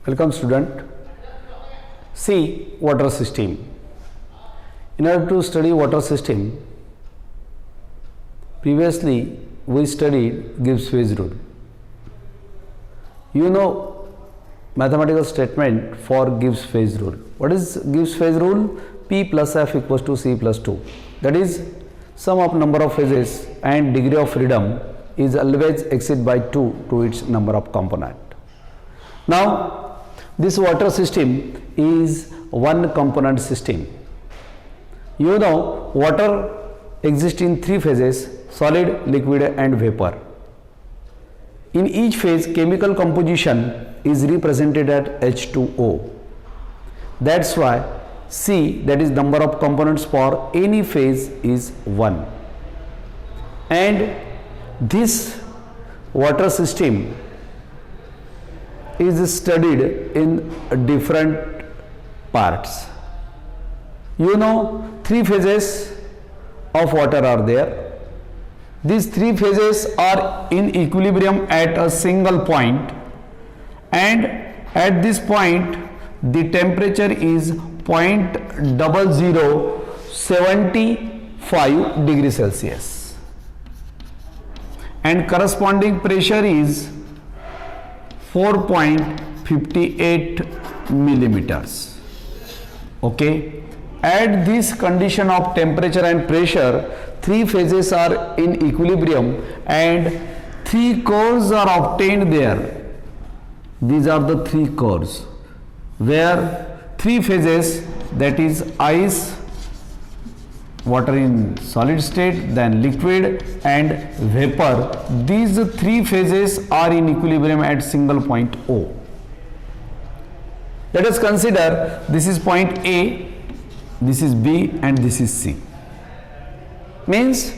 Welcome student. See water system. In order to study water system, previously we studied Gibbs phase rule. You know mathematical statement for Gibbs phase rule. What is Gibbs phase rule? P plus F equals to C plus 2. That is, sum of number of phases and degree of freedom is always exceed by 2 to its number of component. Now, this water system is one component system. You know, water exists in three phases: solid, liquid and vapor. In each phase, chemical composition is represented at H2O. That's why C, that is number of components for any phase, is 1. And this water system is studied in different parts. You know, three phases of water are there. These three phases are in equilibrium at a single point, and at this point the temperature is 0.0075 degrees Celsius and corresponding pressure is 4.58 millimeters. Okay, at this condition of temperature and pressure, three phases are in equilibrium and three cores are obtained there. These are the three cores where three phases, that is ice, water in solid state, then liquid and vapor. These three phases are in equilibrium at single point O. Let us consider this is point A, this is B and this is C. Means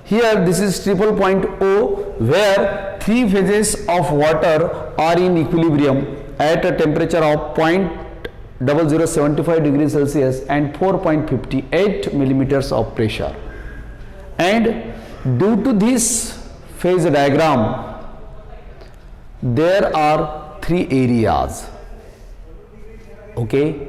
here this is triple point O, where three phases of water are in equilibrium at a temperature of 0.0075 degrees Celsius and 4.58 millimeters of pressure. And due to this phase diagram, there are three areas. Okay,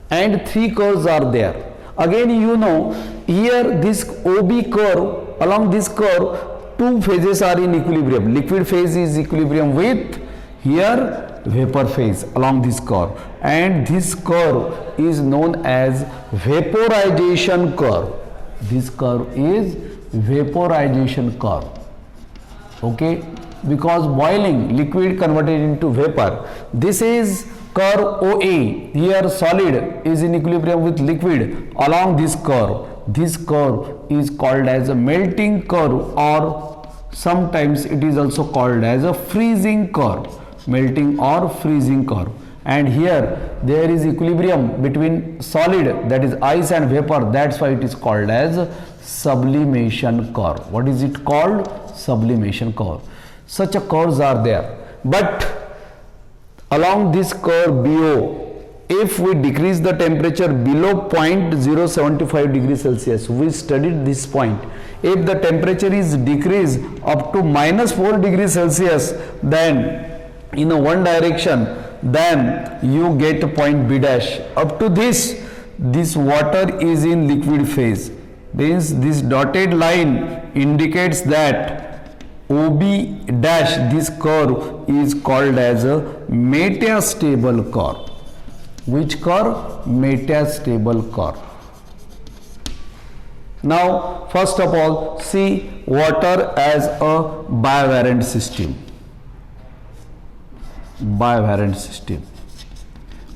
and three curves are there. Again, you know, here this OB curve, along this curve, two phases are in equilibrium. Liquid phase is equilibrium with here vapor phase along this curve, and this curve is known as vaporization curve. This curve is vaporization curve. Okay, because boiling liquid converted into vapor. This is curve OA. Here solid is in equilibrium with liquid along this curve. This curve is called as a melting curve, or sometimes it is also called as a freezing curve, melting or freezing curve. And here there is equilibrium between solid, that is ice, and vapor. That's why it is called as sublimation curve. What is it called? Sublimation curve. Such a curves are there, but along this curve BO, if we decrease the temperature below 0.075 degrees Celsius, we studied this point. If the temperature is decreased up to -4 degrees Celsius, then in a one direction, then you get point B dash. Up to this water is in liquid phase. Means this dotted line indicates that OB dash, this curve is called as a metastable curve. Which curve? Metastable curve. Now, first of all, see water as a bivariant system. Bivariant system.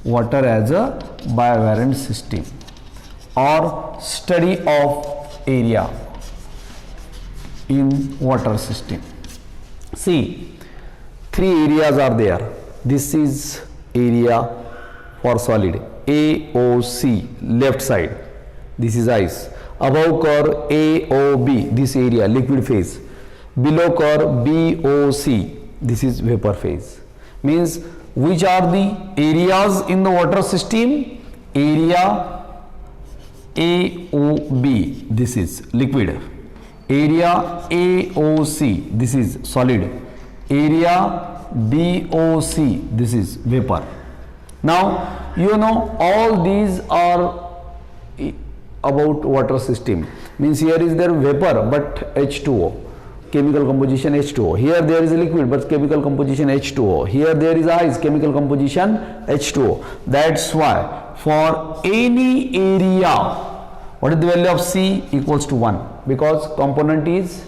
Water as a bivariant system, or study of area in water system. See, three areas are there. This is area for solid, AOC, left side. This is ice. Above curve AOB, this area, liquid phase. Below curve BOC, this is vapor phase. Means which are the areas in the water system? Area AOB, this is liquid. Area AOC, this is solid. Area BOC, this is vapor. Now you know all these are about water system, means here is there vapor but H2O, chemical composition H2O. Here there is a liquid but chemical composition H2O. Here there is ice, chemical composition H2O. That's why for any area, what is the value of C? Equals to 1, because component is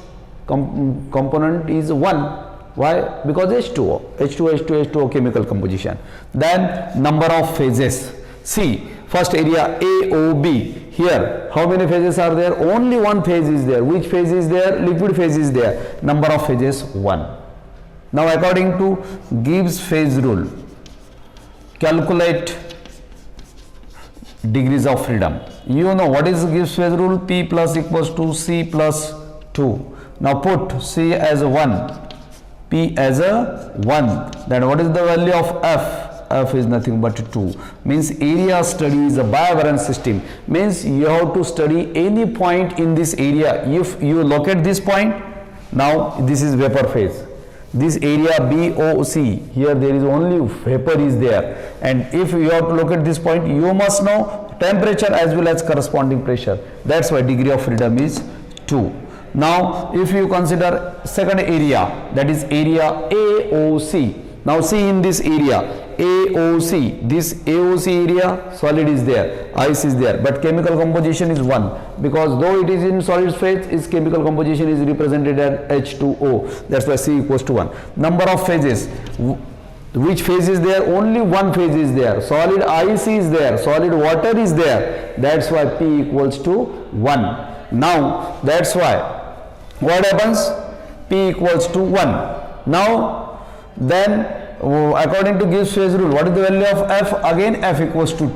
1. Why? Because H2O chemical composition. Then number of phases. See, first area AOB. Here, how many phases are there? Only one phase is there. Which phase is there? Liquid phase is there. Number of phases 1. Now according to Gibbs phase rule, calculate degrees of freedom. You know what is Gibbs phase rule? P plus equals to C plus 2. Now put C as a 1, P as a 1. Then what is the value of F? F is nothing but 2. Means area study is a bivalent system. Means you have to study any point in this area. If you locate this point, now this is vapor phase. This area BOC, here there is only vapor is there. And if you have to locate this point, you must know temperature as well as corresponding pressure. That's why degree of freedom is 2. Now if you consider second area, that is area AOC. Now see in this area AOC, this AOC area, solid is there, ice is there, but chemical composition is 1, because though it is in solid phase, its chemical composition is represented as H2O. That's why C equals to 1. Number of phases. Which phase is there? Only one phase is there. Solid ice is there, solid water is there. That's why P equals to 1. Now that's why what happens? P equals to 1. Now then according to Gibbs phase rule, what is the value of F? Again F equals to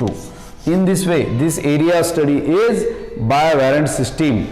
2. In this way, this area study is bivalent system.